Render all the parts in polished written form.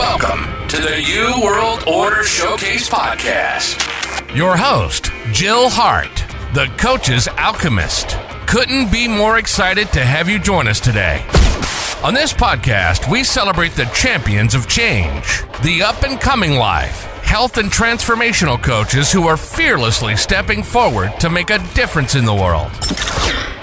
Welcome to the New World Order Showcase Podcast. Your host, Jill Hart, the Coach's Alchemist. Couldn't be more excited to have you join us today. On this podcast, we celebrate the champions of change, the up-and-coming life, health and transformational coaches who are fearlessly stepping forward to make a difference in the world.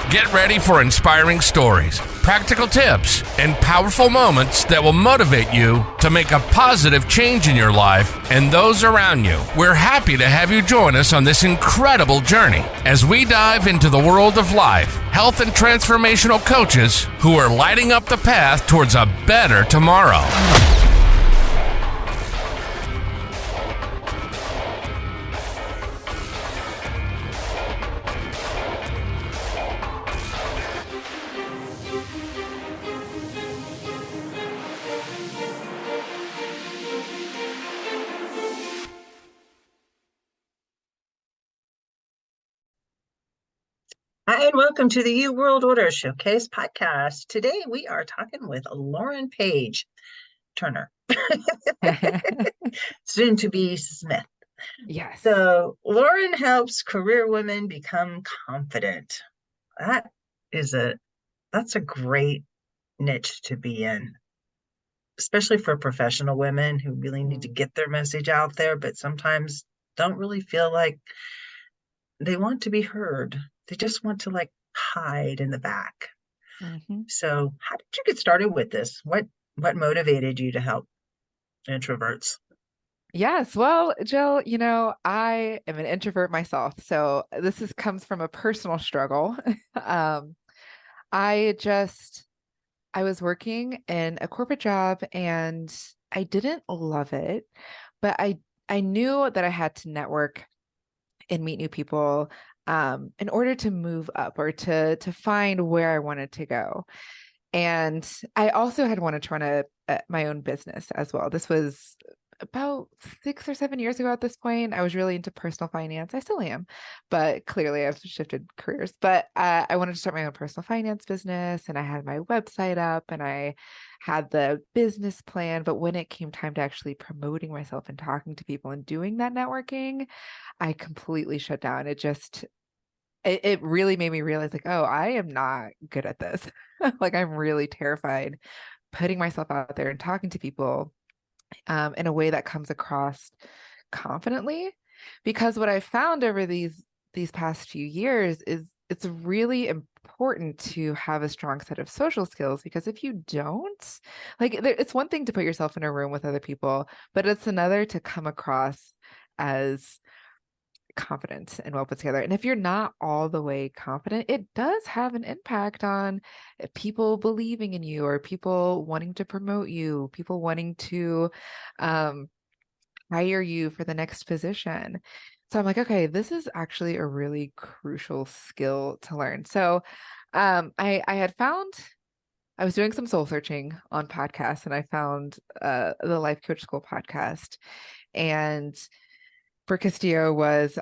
Get ready for inspiring stories, practical tips, and powerful moments that will motivate you to make a positive change in your life and those around you. We're happy to have you join us on this incredible journey as we dive into the world of life, health, and transformational coaches who are lighting up the path towards a better tomorrow. Hi, and welcome to the New World Order Showcase Podcast. Today we are talking with Loren Paige Turner, soon to be Smith. Yes. So Loren helps career women become confident. That's a great niche to be in, especially for professional women who really need to get their message out there, but sometimes don't really feel like they want to be heard. They just want to hide in the back. Mm-hmm. So how did you get started with this? What motivated you to help introverts? Yes. Well, Jill, I am an introvert myself. So comes from a personal struggle. I was working in a corporate job and I didn't love it, but I knew that I had to network and meet new people in order to move up or to find where I wanted to go. And I also had wanted to run my own business as well. This was about 6 or 7 years ago at this point. I was really into personal finance. I still am, but clearly I've shifted careers. But I wanted to start my own personal finance business, and I had my website up and I had the business plan. But when it came time to actually promoting myself and talking to people and doing that networking, I completely shut down. It really made me realize oh, I am not good at this. I'm really terrified putting myself out there and talking to people in a way that comes across confidently. Because what I found over these past few years is it's really important to have a strong set of social skills, because if you don't, it's one thing to put yourself in a room with other people, but it's another to come across as confident and well put together. And if you're not all the way confident, it does have an impact on people believing in you, or people wanting to promote you, people wanting to hire you for the next position. So I'm okay, this is actually a really crucial skill to learn. So I had found, I was doing some soul searching on podcasts, and I found the Life Coach School podcast, and for Castillo was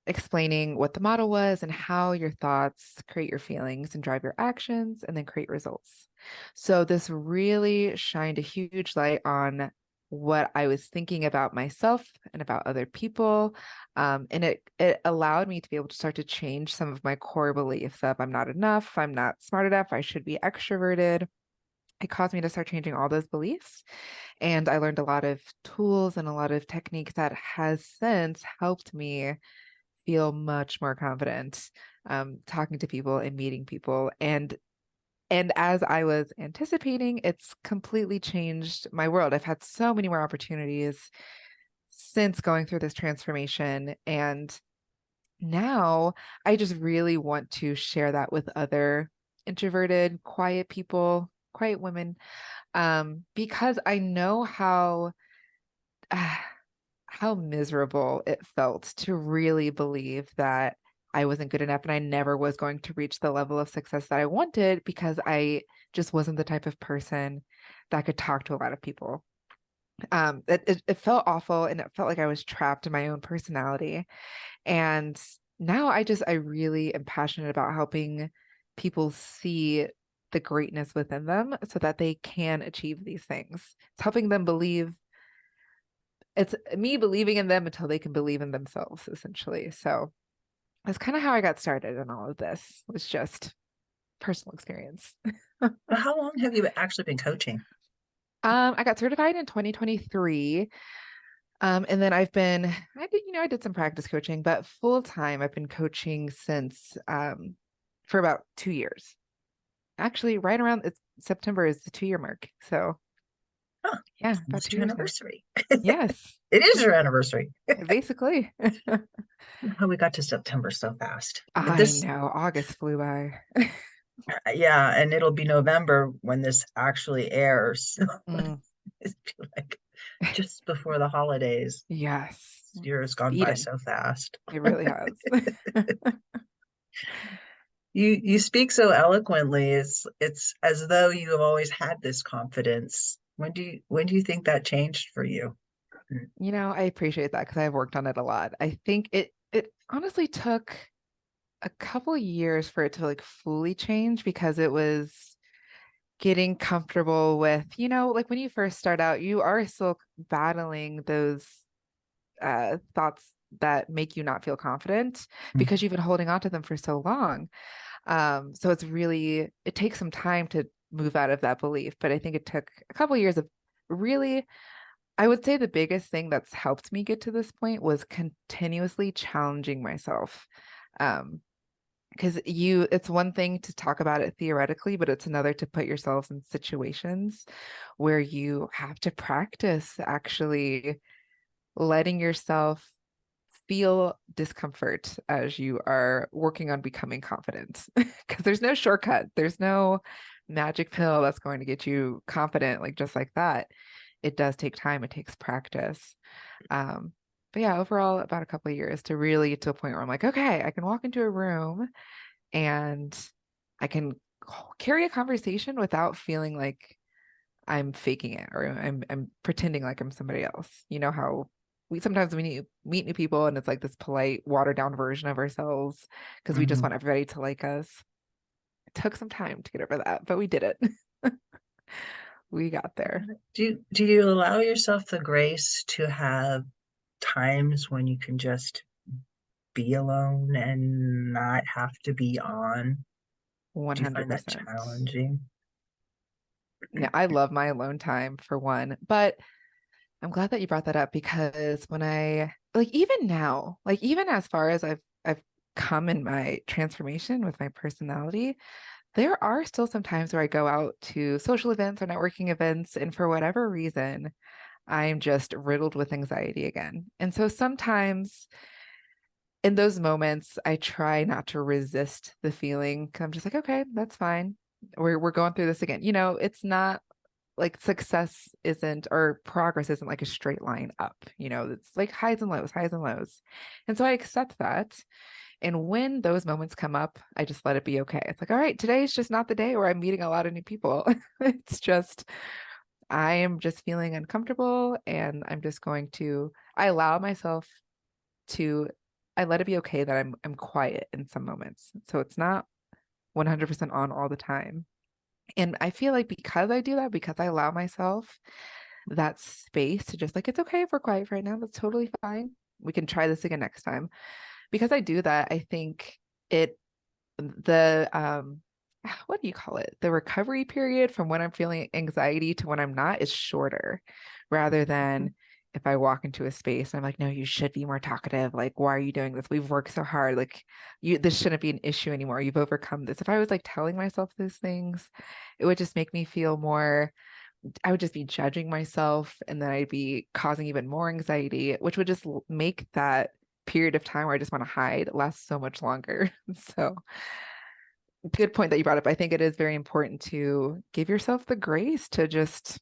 explaining what the model was and how your thoughts create your feelings and drive your actions and then create results. So this really shined a huge light on what I was thinking about myself and about other people. And it allowed me to be able to start to change some of my core beliefs of I'm not enough, I'm not smart enough, I should be extroverted. It caused me to start changing all those beliefs. And I learned a lot of tools and a lot of techniques that has since helped me feel much more confident talking to people and meeting people. And as I was anticipating, it's completely changed my world. I've had so many more opportunities since going through this transformation. And now I just really want to share that with other introverted, quiet people, quiet women, because I know how miserable it felt to really believe that I wasn't good enough and I never was going to reach the level of success that I wanted, because I just wasn't the type of person that could talk to a lot of people. It felt awful, and it felt like I was trapped in my own personality. And now I really am passionate about helping people see the greatness within them so that they can achieve these things. It's helping them believe. It's me believing in them until they can believe in themselves, essentially. So that's kind of how I got started in all of this. It was just personal experience. How long have you actually been coaching? I got certified in 2023. And then I did some practice coaching, but full time I've been coaching since for about 2 years. Actually, right around September is the 2 year mark. So Huh, yeah, about it's 2 your years now. anniversary. Yes, It is your anniversary. basically. How we got to September so fast. I This, know, August flew by. yeah, and it'll be November when this actually airs. Mm, It's like just before the holidays. yes, This year has gone by speeding. so fast. It really has. You speak so eloquently. It's as though you have always had this confidence. When do you think that changed for you? I appreciate that because I've worked on it a lot. I think it honestly took a couple years for it to like fully change because it was getting comfortable with, like when you first start out, you are still battling those thoughts that make you not feel confident because Mhm. you've been holding on to them for so long. So it takes some time to move out of that belief. But I think it took a couple years of really, I would say the biggest thing that's helped me get to this point was continuously challenging myself. Because it's one thing to talk about it theoretically, but it's another to put yourselves in situations where you have to practice actually letting yourself feel discomfort as you are working on becoming confident. Because there's no shortcut, there's no magic pill that's going to get you confident, like just like that. It does take time, it takes practice. Um, but yeah, overall, about a couple of years to really get to a point where I'm like, okay, I can walk into a room and I can carry a conversation without feeling like I'm faking it or I'm pretending like I'm somebody else. You know how we sometimes we meet new people and it's like this polite, watered down version of ourselves because we just Mhm. want everybody to like us. It took some time to get over that, but we did it. We got there. Do you allow yourself the grace to have times when you can just be alone and not have to be on? Do you find that 100%. challenging? Now, I love my alone time for one, but I'm glad that you brought that up because when I like even now, like even as far as I've come in my transformation with my personality, there are still some times where I go out to social events or networking events, and for whatever reason, I'm just riddled with anxiety again. And so sometimes in those moments, I try not to resist the feeling. 'Cause I'm just like, okay, that's fine. We're going through this again. It's not like success isn't or progress isn't like a straight line up. It's like highs and lows, highs and lows. And so I accept that. And when those moments come up, I just let it be okay. It's like, all right, today's just not the day where I'm meeting a lot of new people. It's just, I am just feeling uncomfortable and I allow myself to, I let it be okay that I'm quiet in some moments. So it's not 100% on all the time. And I feel like because I do that, because I allow myself that space to just like, it's okay if we're quiet right now. That's totally fine. We can try this again next time. Because I do that, I think it, the, what do you call it? The recovery period from when I'm feeling anxiety to when I'm not is shorter rather than if I walk into a space and I'm like, no, you should be more talkative. Like, why are you doing this? We've worked so hard. Like, this shouldn't be an issue anymore. You've overcome this. If I was like telling myself those things, it would just make me feel more, I would just be judging myself and then I'd be causing even more anxiety, which would just make that period of time where I just want to hide last so much longer. So, good point that you brought up. I think it is very important to give yourself the grace to just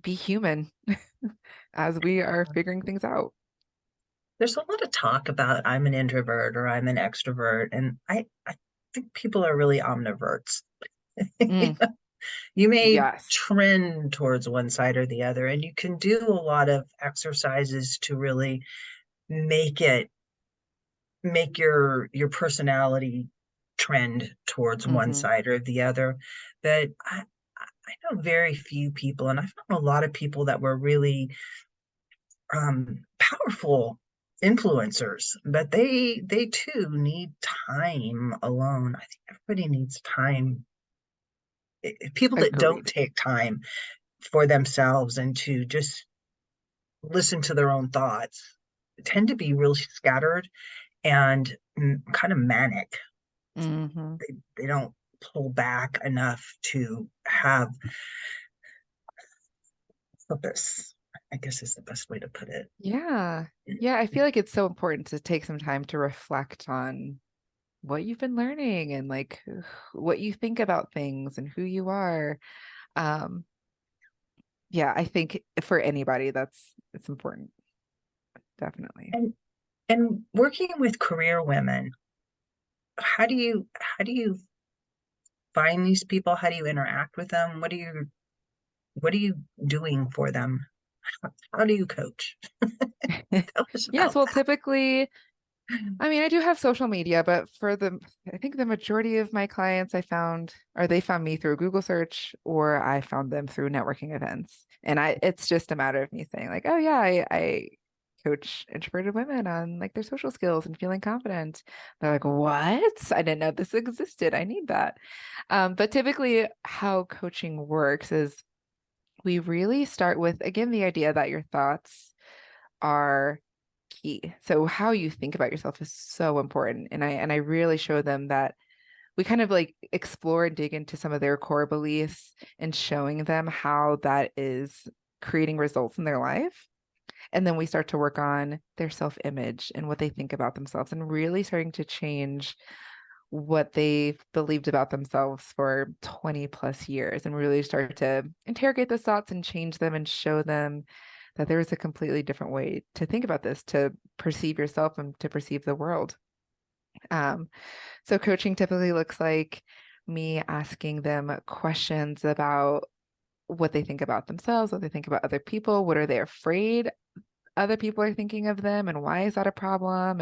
be human as we are figuring things out. There's a lot of talk about I'm an introvert or I'm an extrovert, and I think people are really omniverts. Mm, You may yes. trend towards one side or the other, and you can do a lot of exercises to really make your personality trend towards one Mm-hmm. side or the other. But I know very few people, and I found a lot of people that were really powerful influencers, but they too need time alone. I think everybody needs time. People that don't Agreed. take time for themselves and to just listen to their own thoughts tend to be really scattered and kind of manic. Mm-hmm. They don't pull back enough to have this, I guess is the best way to put it. Yeah. Yeah, I feel like it's so important to take some time to reflect on what you've been learning and like what you think about things and who you are. Um, yeah, I think for anybody it's important, definitely. And and working with career women, how do you find these people? How do you interact with them? What are you doing for them? How do you coach? Tell us Yes, about well, that. typically, I mean, I do have social media, but I think the majority of my clients I found, or they found me through a Google search, or I found them through networking events. And it's just a matter of me saying like, oh yeah, I coach introverted women on like their social skills and feeling confident. They're like, what? I didn't know this existed. I need that. But typically how coaching works is we really start with, again, the idea that your thoughts are key. So how you think about yourself is so important. And I really show them that we kind of like explore and dig into some of their core beliefs and showing them how that is creating results in their life. And then we start to work on their self-image and what they think about themselves and really starting to change what they've believed about themselves for 20 plus years and really start to interrogate those thoughts and change them and show them that there is a completely different way to think about this, to perceive yourself and to perceive the world. Um, so coaching typically looks like me asking them questions about what they think about themselves, what they think about other people, what are they afraid other people are thinking of them, and why is that a problem?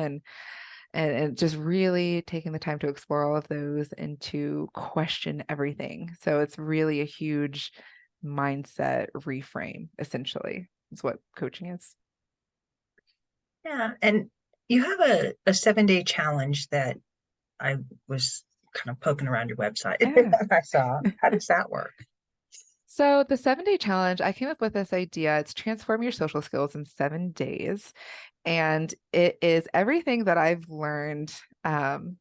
And just really taking the time to explore all of those and to question everything. So it's really a huge mindset reframe, essentially, is what coaching is. Yeah, and you have a 7-day challenge that I was kind of poking around your website. Yeah. I saw. How does that work? So the 7-day challenge, I came up with this idea. It's transform your social skills in 7 days. And it is everything that I've learned. I'll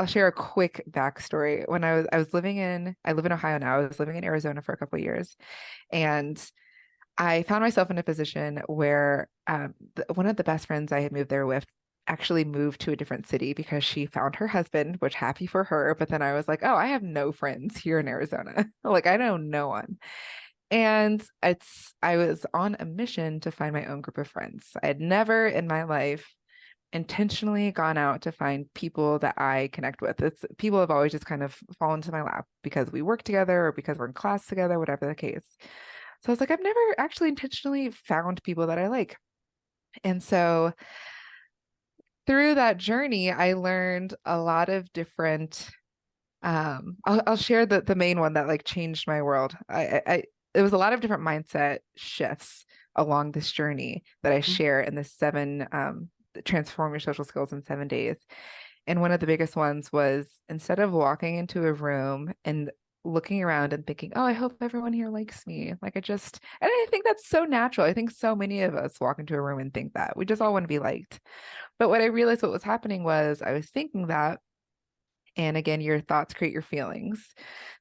share a quick backstory. When I live in Ohio now. I was living in Arizona for a couple of years, and I found myself in a position where one of the best friends I had moved there with actually moved to a different city because she found her husband, which happy for her. But then I was like, oh, I have no friends here in Arizona. Like I know no one. And I was on a mission to find my own group of friends. I had never in my life intentionally gone out to find people that I connect with. It's people have always just kind of fallen to my lap because we work together or because we're in class together, whatever the case. So I was like, I've never actually intentionally found people that I like. And so through that journey, I learned a lot of different I'll share the main one that like changed my world. I It was a lot of different mindset shifts along this journey that I share in the seven transform your social skills in 7 days. And one of the biggest ones was instead of walking into a room and looking around and thinking, oh, I hope everyone here likes me. And I think that's so natural. I think so many of us walk into a room and think that we just all want to be liked. But what I realized what was happening was I was thinking that, and again, your thoughts create your feelings.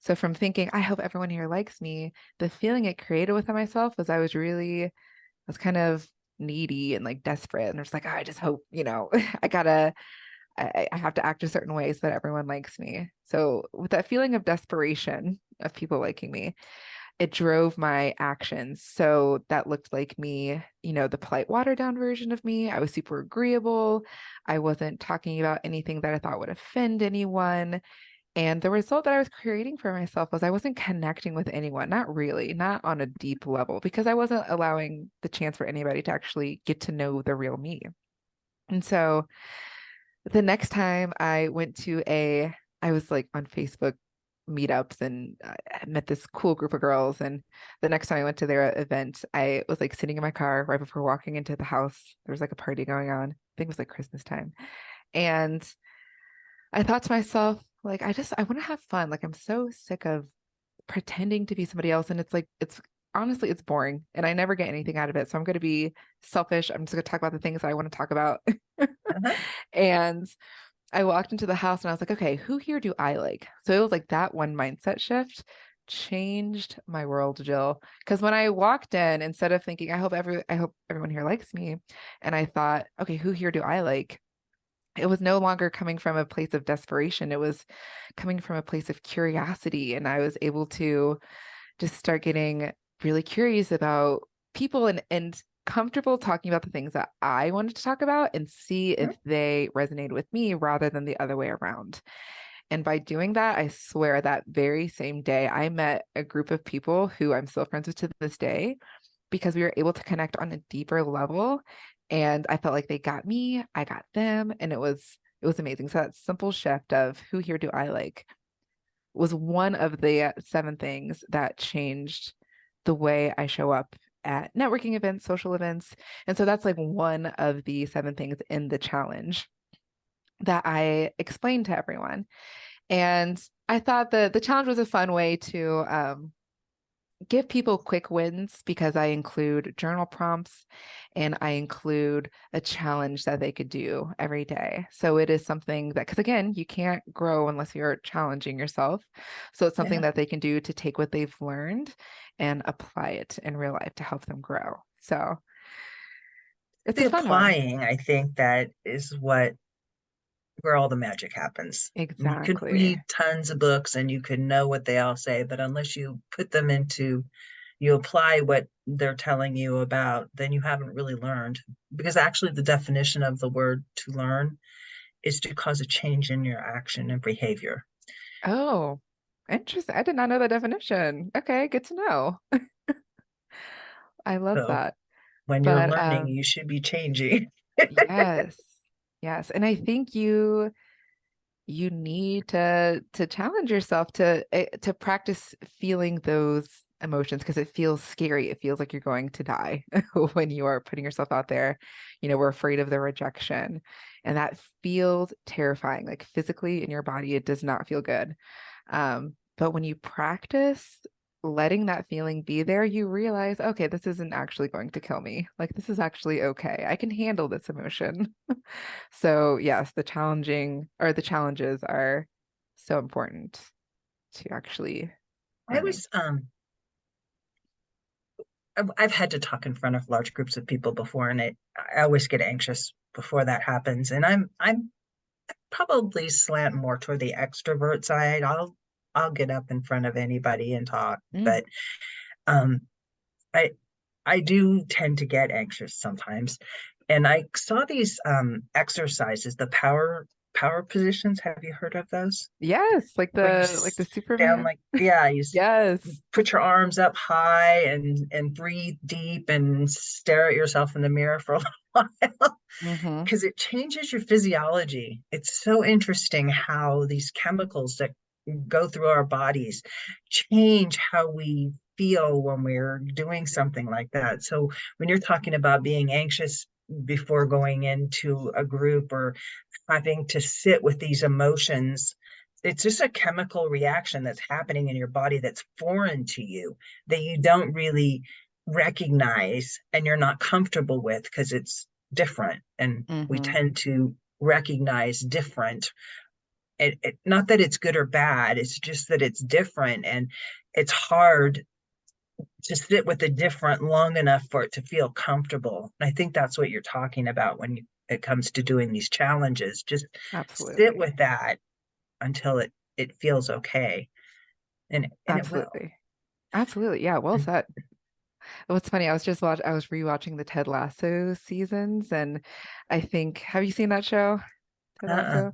So from thinking, I hope everyone here likes me, the feeling it created within myself was I was kind of needy and like desperate. And I was like, oh, I just hope, I have to act a certain way so that everyone likes me. So with that feeling of desperation of people liking me, it drove my actions. So that looked like me, the polite watered down version of me. I was super agreeable. I wasn't talking about anything that I thought would offend anyone. And the result that I was creating for myself was I wasn't connecting with anyone, not really, not on a deep level, because I wasn't allowing the chance for anybody to actually get to know the real me. And so the next time I went to I was like on Facebook meetups and I met this cool group of girls. And the next time I went to their event, I was like sitting in my car right before walking into the house. There was like a party going on. I think it was like Christmas time. And I thought to myself, like, I want to have fun. Like, I'm so sick of pretending to be somebody else. And it's like, it's honestly, it's boring and I never get anything out of it. So I'm going to be selfish. I'm just going to talk about the things that I want to talk about. Uh-huh. And I walked into the house and I was like, okay, who here do I like? So it was like that one mindset shift changed my world, Jill. Because when I walked in, instead of thinking, I hope everyone here likes me, and I thought, okay, who here do I like? It was no longer coming from a place of desperation. It was coming from a place of curiosity. And I was able to just start getting really curious about people and comfortable talking about the things that I wanted to talk about and see if they resonated with me rather than the other way around. And by doing that, I swear that very same day, I met a group of people who I'm still friends with to this day because we were able to connect on a deeper level. And I felt like they got me, I got them, and it was amazing. So that simple shift of who here do I like was one of the 7 things that changed the way I show up at networking events, social events. And so that's like one of the 7 things in the challenge that I explained to everyone. And I thought the challenge was a fun way to give people quick wins because I include journal prompts and I include a challenge that they could do every day. So it is something that, because again, you can't grow unless you're challenging yourself. So it's something Yeah. that they can do to take what they've learned and apply it in real life to help them grow. So it's The a fun one. applying, I think that is where all the magic happens. You could Exactly. read tons of books and you could know what they all say, but unless you put them into, you apply what they're telling you about, then you haven't really learned. Because actually, the definition of the word to learn is to cause a change in your action and behavior. Oh, interesting. I did not know the definition. Okay, good to know. I love So that. when you're But learning, you should be changing. yes. Yes. And I think you need to challenge yourself to practice feeling those emotions because it feels scary. It feels like you're going to die when you are putting yourself out there. We're afraid of the rejection, and that feels terrifying. Like physically in your body, it does not feel good. But when you practice letting that feeling be there, you realize, okay, this isn't actually going to kill me. Like this is actually okay. I can handle this emotion. So yes, the challenges are so important to actually I learning. was I've had to talk in front of large groups of people before, and I always get anxious before that happens. And I'm probably slant more toward the extrovert side. I'll get up in front of anybody and talk, Mm, but um, I I do tend to get anxious sometimes. And I saw these exercises, the power positions. Have you heard of those? yes, Where you like the down Superman. like yeah, you Yes. put your arms up high and breathe deep and stare at yourself in the mirror for a little while Mm-hmm. because it changes your physiology. It's so interesting how these chemicals that go through our bodies change how we feel when we're doing something like that. So when you're talking about being anxious before going into a group or having to sit with these emotions, it's just a chemical reaction that's happening in your body that's foreign to you that you don't really recognize and you're not comfortable with because it's different, and we Mm-hmm. tend to recognize different. Not that it's good or bad, it's just that it's different, and it's hard to sit with the different long enough for it to feel comfortable. And I think that's what you're talking about when it comes to doing these challenges. Just sit Absolutely. with that until it feels okay, and it will. Absolutely. Absolutely. Yeah, well said. What's funny, I was rewatching the Ted Lasso seasons and I think have you seen that show? Ted Uh-uh. Lasso?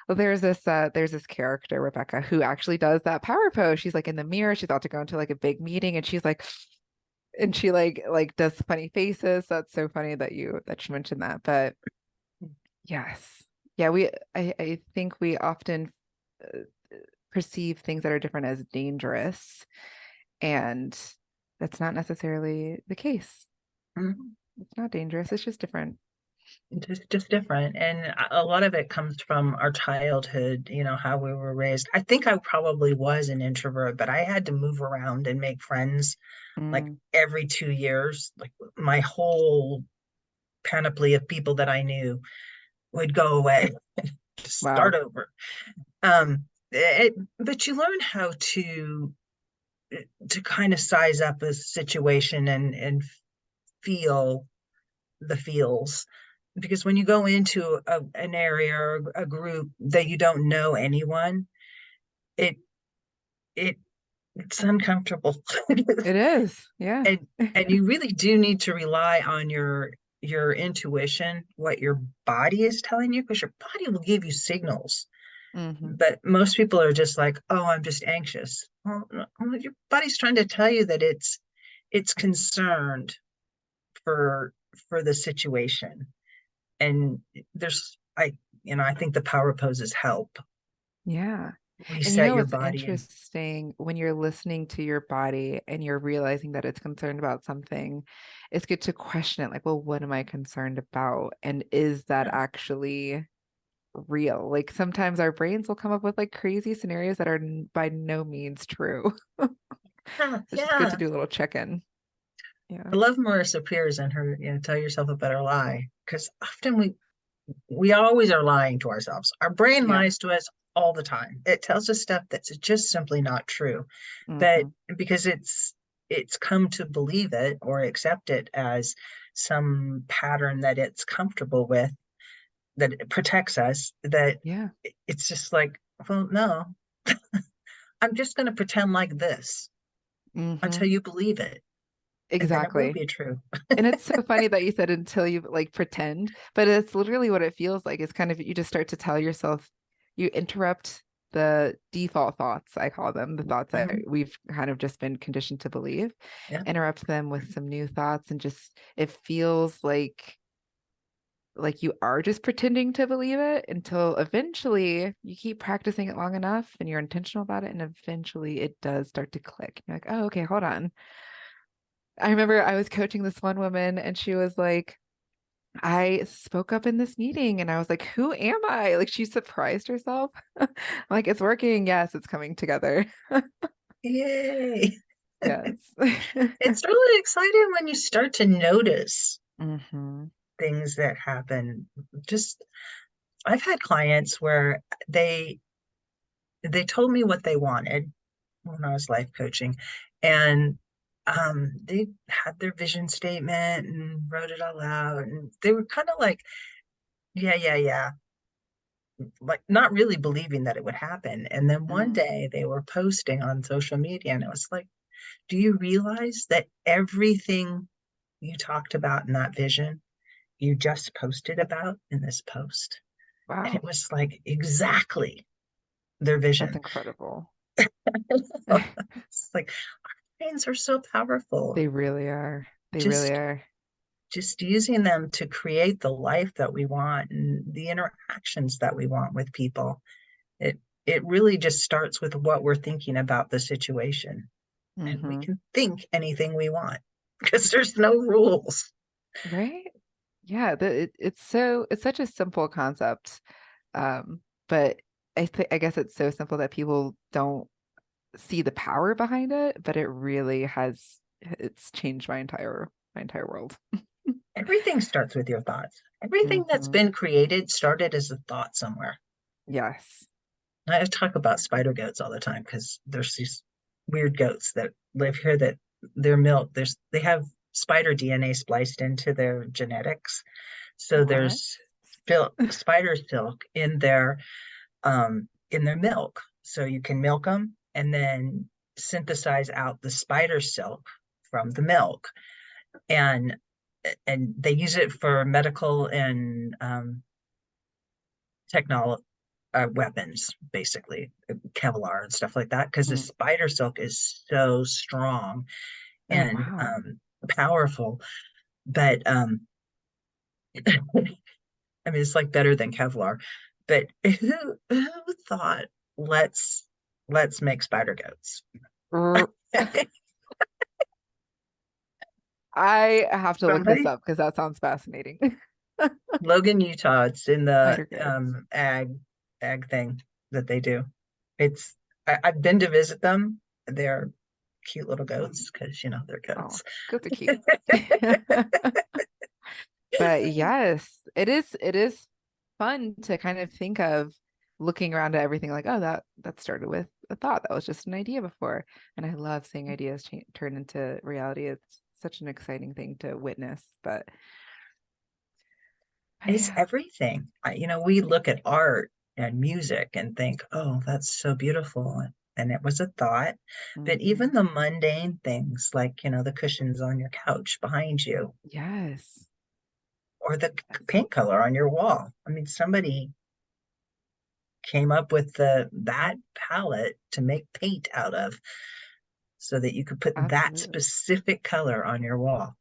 Well, there's this character, Rebecca, who actually does that power pose. She's like in the mirror, she's about to go into like a big meeting and she's like and she like does funny faces. That's so funny that you mentioned that. But yes. Yeah, I think we often uh, perceive things that are different as dangerous, and that's not necessarily the case. Mhm. It's not dangerous, it's just different. Just different. And a lot of it comes from our childhood, how we were raised. I think I probably was an introvert, but I had to move around and make friends like Mm, every 2 years. Like my whole panoply of people that I knew would go away to start wow. over. But you learn how to kind of size up a situation and feel the feels, because when you go into an area or a group that you don't know anyone, it it it's uncomfortable. It is. Yeah. and and you really do need to rely on your intuition, what your body is telling you, because your body will give you signals. Hmm. But most people are just like, oh, I'm just anxious. Well, your body's trying to tell you that it's concerned for for the situation. And there's I think the power poses help. Yeah. And Reset your what's body and interesting when you're listening to your body and you're realizing that it's concerned about something, it's good to question it like, well, what am I concerned about? And is that actually real? Like sometimes our brains will come up with like crazy scenarios that are by no means true. yeah, It's just good to yeah. do a little check-in. Yeah. I love Marissa Peers and her, tell yourself a better lie. Because often we always are lying to ourselves. Our brain Yeah. lies to us all the time. It tells us stuff that's just simply not true. But Hmm. because it's come to believe it or accept it as some pattern that it's comfortable with, that it protects us, that Yeah. it's just like, well, no, I'm just going to pretend like this Hmm. until you believe it, and then it will Exactly. be true. And it's so funny that you said until you like pretend, but it's literally what it feels like. It's kind of you just start to tell yourself, you interrupt the default thoughts, I call them, the thoughts that Mhm. we've kind of just been conditioned to believe, Yeah. interrupt them with some new thoughts and just it feels like you are just pretending to believe it until eventually you keep practicing it long enough and you're intentional about it and eventually it does start to click. You're like, oh, okay, hold on. I remember I was coaching this one woman and she was like, I spoke up in this meeting and I was like, who am I? Like she surprised herself. Like it's working. Yes, it's coming together. Yay. Yes. It's really exciting when you start to notice Hmm. things that happen. Just I've had clients where they told me what they wanted when I was life coaching, and they had their vision statement and wrote it all out, and they were kind of like, yeah, yeah, yeah, like not really believing that it would happen. And then one Mm. day they were posting on social media, and it was like, do you realize that everything you talked about in that vision, you just posted about in this post? And Wow. it was like exactly their That's vision. incredible. It's like brains are so powerful. They really are. They really Just are. just using them to create the life that we want and the interactions that we want with people. It really just starts with what we're thinking about the situation. And we Hmm. can think anything we want because there's no rules. Right? Yeah, it's such a simple concept. But I guess it's so simple that people don't see the power behind it, but it really it's changed my entire world. Everything starts with your thoughts. Everything that's Hmm. been created started as a thought somewhere. Yes. I talk about spider goats all the time because there's these weird goats that live here that their milk, they have spider DNA spliced into their genetics. So What? there's spider silk in their milk. So you can milk them and then synthesize out the spider silk from the milk. And they use it for medical and technology weapons, basically Kevlar and stuff like that, because the Mm. spider silk is so strong Oh, and wow. powerful. But I mean, it's like better than Kevlar. But who thought let's make spider goats? R- I have to look this Somebody, up because that sounds fascinating. Logan, Utah. It's in the Spider goats. ag thing that they do. It's I've been to visit them. They're cute little goats because they're Oh, goats. goats are cute. But yes, it is fun to kind of think of looking around at everything like, oh, that started with a thought. That was just an idea before. And I love seeing ideas turn into reality. It's such an exciting thing to witness. But It's yeah. everything. We look at art and music and think, oh, that's so beautiful. And it was a thought. But Mhm. even the mundane things like, the cushions on your couch behind you Yes. or the Yes. paint color on your wall. I mean, somebody came up with that palette to make paint out of so that you could put that Absolutely. specific color on your wall.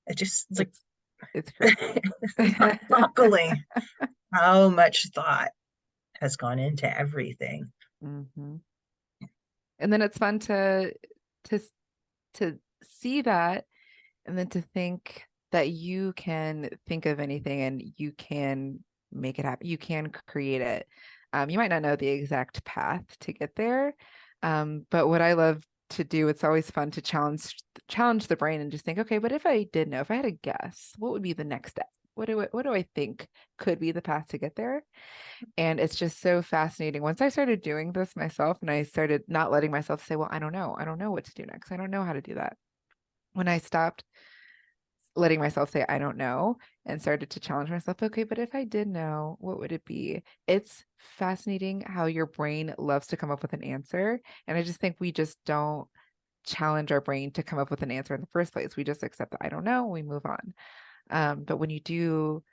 It just it's like It's crazy. it's mind-boggling how much thought has gone into everything. hmm And then it's fun to to see that and then to think that you can think of anything and you can make it happen. You can create it. You might not know the exact path to get there, but what I love to do, it's always fun to challenge the brain and just think, okay, but if I did know, if I had a guess, what would be the next step? What do I think could be the path to get there? And it's just so fascinating. Once I started doing this myself and I started not letting myself say, well, I don't know. I don't know what to do next. I don't know how to do that. When I stopped letting myself say, I don't know, and started to challenge myself, okay, but if I did know, what would it be? It's fascinating how your brain loves to come up with an answer. And I just think we just don't challenge our brain to come up with an answer in the first place. We just accept that I don't know, we move on. But when you do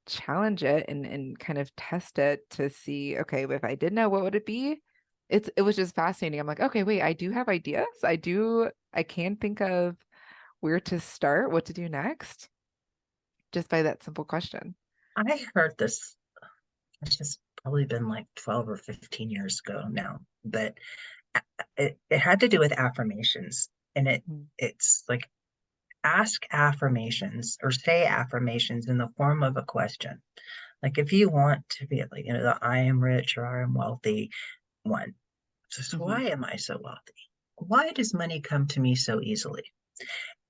challenge it and kind of test it to see, okay, if I did know, what would it be? It was just fascinating. I'm like, okay, wait, I do have ideas. I can think of where to start, what to do next, just by that simple question. I heard this, it's just probably been like 12 or 15 years ago now, but it had to do with affirmations. And Mm. it's like ask affirmations or say affirmations in the form of a question. Like if you want to be like, the I am rich or I am wealthy one. Just Mhm. why am I so wealthy? Why does money come to me so easily?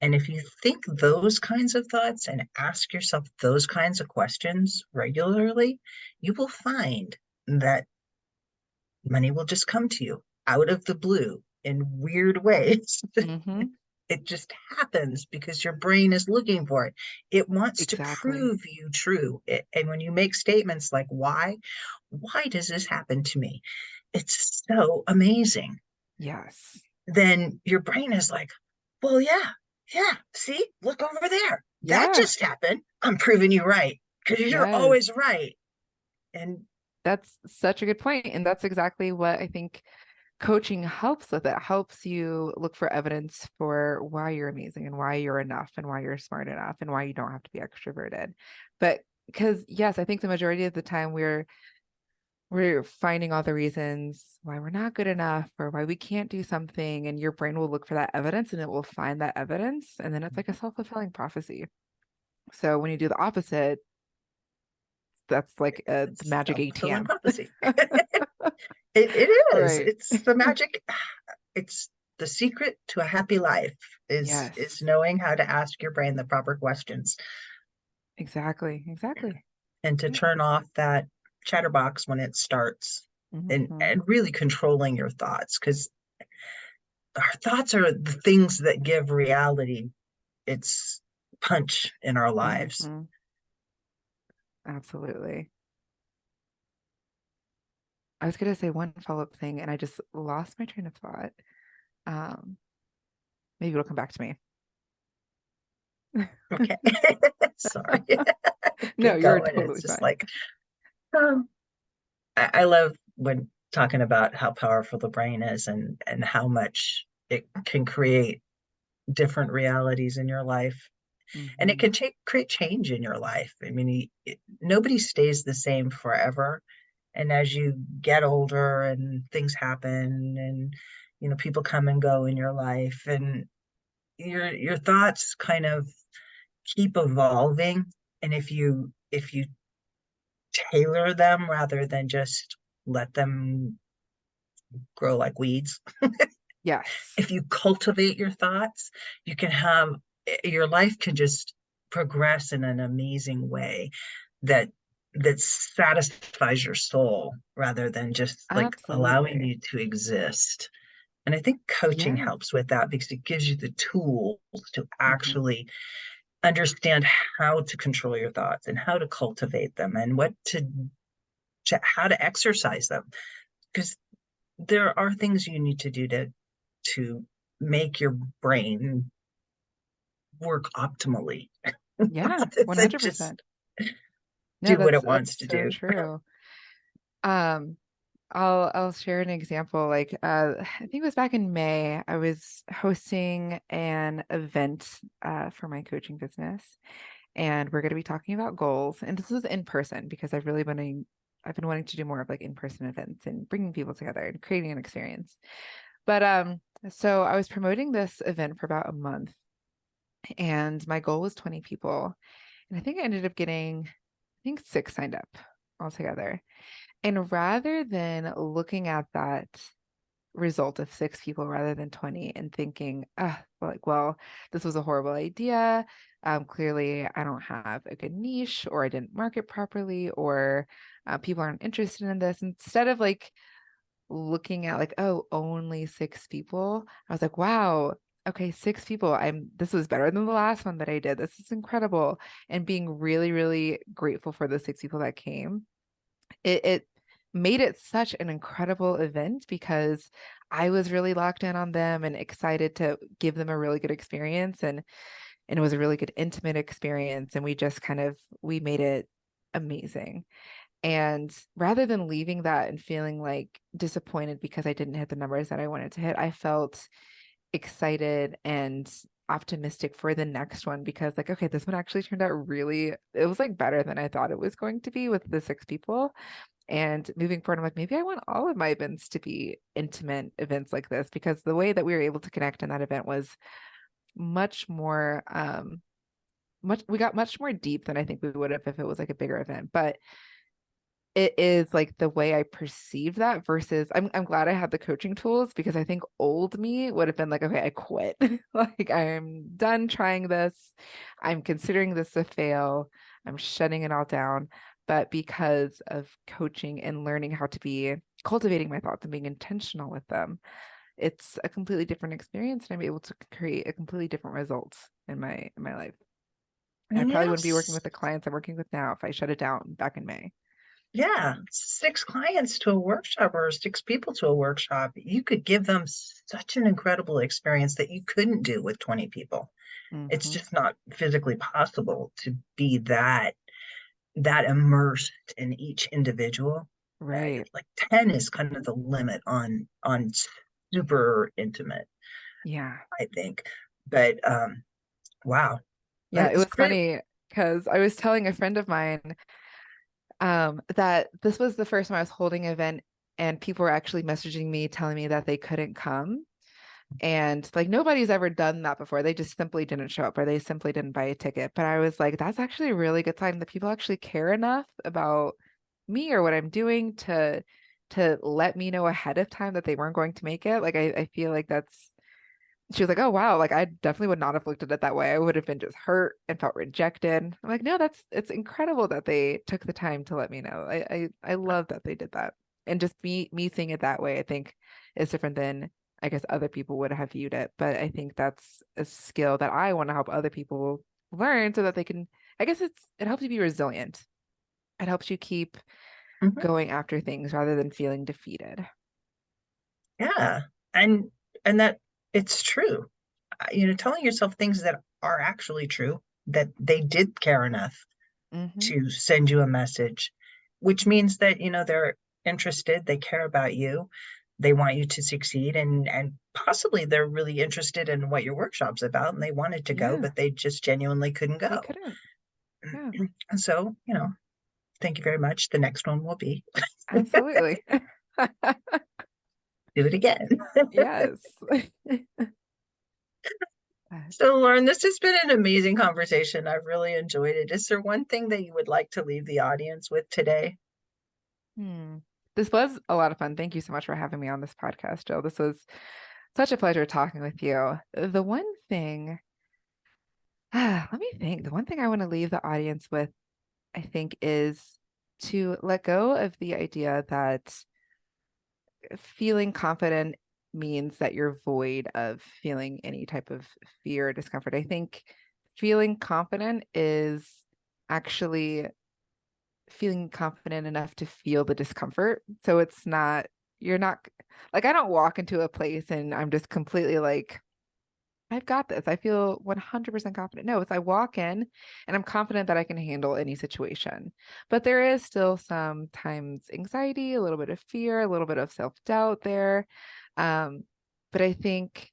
And if you think those kinds of thoughts and ask yourself those kinds of questions regularly, you will find that money will just come to you out of the blue in weird ways. Mhm. It just happens because your brain is looking for it. It wants to Exactly. prove you true. And when you make statements like, why does this happen to me? It's so amazing. Yes. Then your brain is like, well, yeah, see, look over there. That Yeah. just happened. I'm proving you right because you're always Yes. right. And That's such a good point. And that's exactly what I think coaching helps with. It helps you look for evidence for why you're amazing and why you're enough and why you're smart enough and why you don't have to be extroverted. But because yes, I think the majority of the time we're finding all the reasons why we're not good enough or why we can't do something, and your brain will look for that evidence and it will find that evidence, and then it's like a self-fulfilling prophecy. So when you do the opposite, that's like the it's magic self-fulfilling ATM. prophecy. It is. Right. It's the magic. It's the secret to a happy life is Yes, knowing how to ask your brain the proper questions exactly. Exactly. and to Yeah. turn off that chatterbox when it starts hmm and really controlling your thoughts because our thoughts are the things that give reality its punch in our lives. hmm Absolutely. I was gonna say one follow-up thing and I just lost my train of thought. Um, maybe it'll come back to me. Okay. Sorry. No, Keep you're going. It's totally just fine. like, um, I love when talking about how powerful the brain is and how much it can create different realities in your life. And it Mm-hmm. can create change in your life. I mean, nobody stays the same forever. And as you get older and things happen and, people come and go in your life, and your thoughts kind of keep evolving. And if you tailor them rather than just let them grow like weeds, Yes. if you cultivate your thoughts, you can have your life can just progress in an amazing way that that satisfies your soul rather than just like allowing Absolutely. you to exist. And I think coaching Yes. helps with that because it gives you the tools to Mm-hmm. actually understand how to control your thoughts and how to cultivate them and what to how to exercise them, because there are things you need to do to make your brain work optimally Yeah, rather than just 100%. No, do what that's it wants to so do. true. Um, I'll share an example. Like, I think it was back in May, I was hosting an event for my coaching business, and we're going to be talking about goals. And this was in person because I've been wanting to do more of like in-person events and bringing people together and creating an experience. But so I was promoting this event for about a month, and my goal was 20 people. And I think I ended up getting, I think 6 signed up altogether. And rather than looking at that result of 6 people rather than 20 and thinking, like, well, this was a horrible idea. Clearly, I don't have a good niche, or I didn't market properly, or people aren't interested in this. Instead of like looking at like, oh, only 6 people, I was like, wow, okay, 6 people. This was better than the last one that I did. This is incredible. And being really, really grateful for the 6 people that came. It made it such an incredible event because I was really locked in on them and excited to give them a really good experience, and it was a really good intimate experience, and we made it amazing. And rather than leaving that and feeling like disappointed because I didn't hit the numbers that I wanted to hit, I felt excited and optimistic for the next one because like, okay, this one actually turned out it was like better than I thought it was going to be with the 6 people. And moving forward, I'm like, maybe I want all of my events to be intimate events like this, because the way that we were able to connect in that event was much more, we got much more deep than I think we would have if it was like a bigger event. But it is like the way I perceive that versus I'm glad I had the coaching tools, because I think old me would have been like, okay, I quit. Like, I'm done trying this. I'm considering this a fail. I'm shutting it all down. But because of coaching and learning how to be cultivating my thoughts and being intentional with them, it's a completely different experience, and I'm able to create a completely different results in my life. I probably wouldn't be working Yes. with the clients I'm working with now if I shut it down back in May. Yeah, 6 clients to a workshop or 6 people to a workshop, you could give them such an incredible experience that you couldn't do with 20 people. It's Mm-hmm. just not physically possible to be that immersed in each individual. Right. Like 10 is kind of the limit on super intimate, Yeah. I think. But wow, Yeah. It that's was great. funny because I was telling a friend of mine that this was the first time I was holding an event, and people were actually messaging me telling me that they couldn't come. And like, nobody's ever done that before. They just simply didn't show up, or they simply didn't buy a ticket. But I was like, that's actually a really good sign that people actually care enough about me or what I'm doing to let me know ahead of time that they weren't going to make it. Like, I feel like that's she was like, oh wow, like I definitely would not have looked at it that way. I would have been just hurt and felt rejected. I'm like, no, it's incredible that they took the time to let me know. I love that they did that. And just me seeing it that way, I think is different than I guess other people would have viewed it. But I think that's a skill that I want to help other people learn so that they can, I guess it helps you be resilient. It helps you keep Mhm. going after things rather than feeling defeated. Yeah, and that it's true. Telling yourself things that are actually true, that they did care enough Hmm. to send you a message, which means that they're interested, they care about you, they want you to succeed, and possibly they're really interested in what your workshop's about and they wanted to go, Yeah, but they just genuinely couldn't they go. couldn't. Yeah, And so, thank you very much. The next one will be absolutely. do it again. Yes. So, Lauren, this has been an amazing conversation. I've really enjoyed it. Is there one thing that you would like to leave the audience with today? Hmm. This was a lot of fun. Thank you so much for having me on this podcast, Jill. This was such a pleasure talking with you. The one thing, let me think. The one thing I want to leave the audience with, I think, is to let go of the idea that feeling confident means that you're void of feeling any type of fear or discomfort. I think feeling confident is actually feeling confident enough to feel the discomfort. So it's not, you're not like, I don't walk into a place and I'm just completely like, I've got this. I feel 100% confident. No, it's I walk in and I'm confident that I can handle any situation. But there is still sometimes anxiety, a little bit of fear, a little bit of self-doubt there. Um, but I think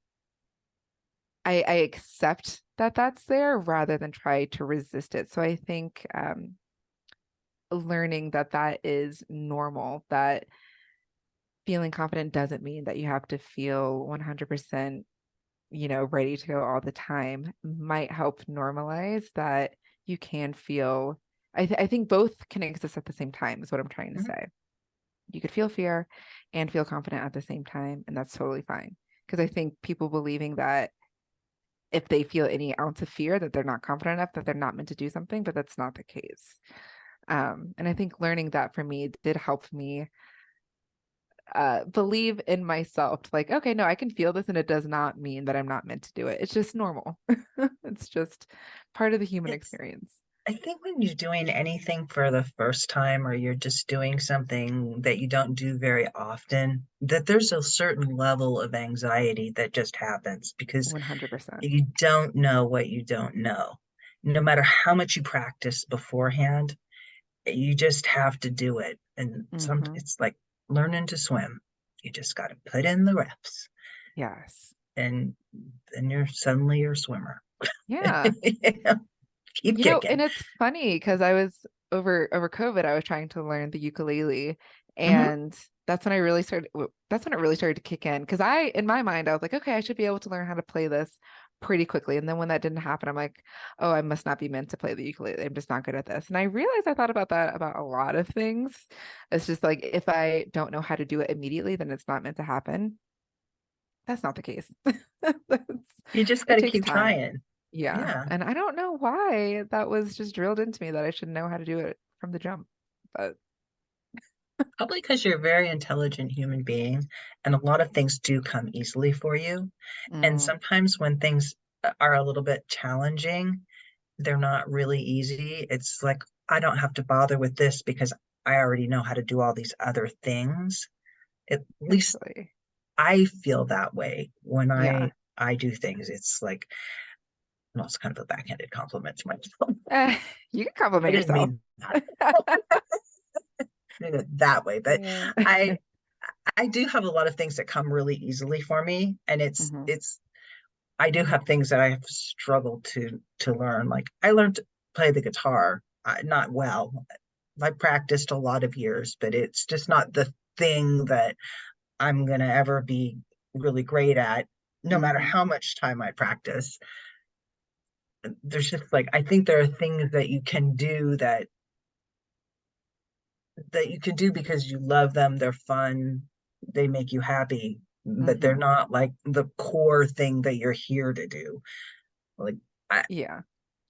I accept that that's there rather than try to resist it. So I think learning that that is normal, that feeling confident doesn't mean that you have to feel 100%, ready to go all the time, might help normalize that you can feel. I think both can exist at the same time, is what I'm trying to Mhm. say. You could feel fear and feel confident at the same time, and that's totally fine. Because I think people believing that if they feel any ounce of fear, that they're not confident enough, that they're not meant to do something, but that's not the case. And I think learning that for me did help me believe in myself. Like, okay, no, I can feel this, and it does not mean that I'm not meant to do it. It's just normal. It's just part of the human It's, experience. I think when you're doing anything for the first time or you're just doing something that you don't do very often, that there's a certain level of anxiety that just happens because 100%. you don't know what you don't know. No matter how much you practice beforehand, you just have to do it. And Hmm. it's like learning to swim. You just got to put in the reps, Yes. and then you're suddenly your swimmer. Yeah. Keep kicking. And it's funny because I was over COVID, I was trying to learn the ukulele, Hmm. and that's when it really started to kick in. Because in my mind, I was like, okay, I should be able to learn how to play this pretty quickly. And then when that didn't happen, I'm like, oh, I must not be meant to play the ukulele. I'm just not good at this. And I realized I thought about that about a lot of things. It's just like if I don't know how to do it immediately, then it's not meant to happen. That's not the case. You just got It to takes keep time. trying. Yeah. Yeah. And I don't know why that was just drilled into me that I should know how to do it from the jump. But Probably because you're a very intelligent human being and a lot of things do come easily for you. And mm, sometimes when things are a little bit challenging, they're not really easy. It's like, I don't have to bother with this because I already know how to do all these other things. At least essentially. I feel that way when Yeah. I do things. It's like, well, it's kind of a backhanded compliment to myself. Eh, you can I compliment didn't yourself. mean that. I didn't mean it that way, but Yeah. I I do have a lot of things that come really easily for me, and Hmm. it's I do have things that I have struggled to learn. Like I learned to play the guitar, not well. I practiced a lot of years, but it's just not the thing that I'm gonna ever be really great at, no matter Hmm. how much time I practice. There's just like I think there are things that you can do that you can do because you love them, they're fun, they make you happy, but they're Hmm. not like the core thing that you're here to do. Like I, Yeah.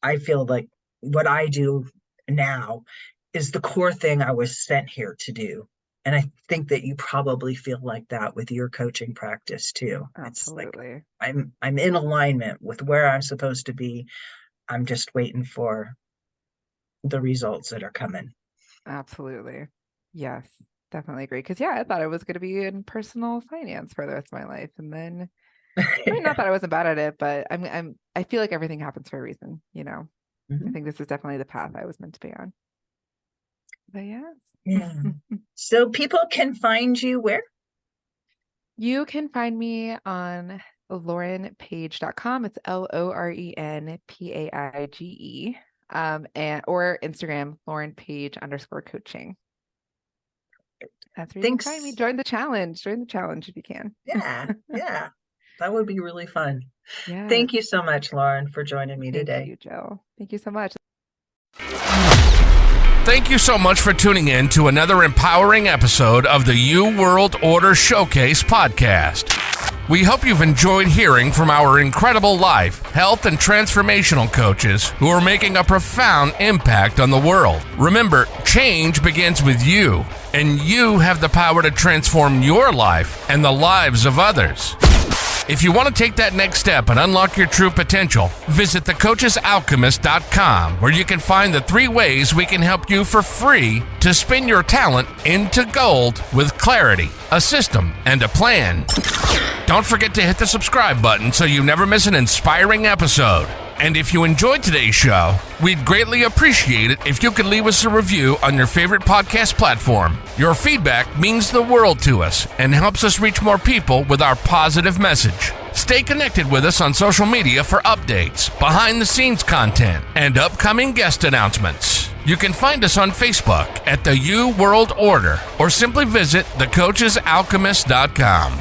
I feel like what I do now is the core thing I was sent here to do. And I think that you probably feel like that with your coaching practice too. It's like Absolutely. I'm in alignment with where I'm supposed to be. I'm just waiting for the results that are coming. Absolutely. Yes. Definitely agree. Because yeah, I thought I was going to be in personal finance for the rest of my life. And then I mean, not that I wasn't bad at it, but I feel like everything happens for a reason. I Mhm. think this is definitely the path I was meant to be on. But yes. Yeah. So people can find you where? You can find me on lorenpaige.com. It's LORENPAIGE. Or Instagram, Loren Paige _coaching. That's where you can find me. Join the challenge if you can. Yeah. That would be really fun. Yeah. Thank you so much, Loren, for joining me today. Thank you, Jill. Thank you so much. Thank you so much for tuning in to another empowering episode of the You World Order Showcase podcast. We hope you've enjoyed hearing from our incredible life, health, and transformational coaches who are making a profound impact on the world. Remember, change begins with you, and you have the power to transform your life and the lives of others. If you want to take that next step and unlock your true potential, visit thecoachesalchemist.com, where you can find the 3 ways we can help you for free to spin your talent into gold with clarity, a system, and a plan. Don't forget to hit the subscribe button so you never miss an inspiring episode. And if you enjoyed today's show, we'd greatly appreciate it if you could leave us a review on your favorite podcast platform. Your feedback means the world to us and helps us reach more people with our positive message. Stay connected with us on social media for updates, behind-the-scenes content, and upcoming guest announcements. You can find us on Facebook at the You World Order, or simply visit thecoachesalchemist.com.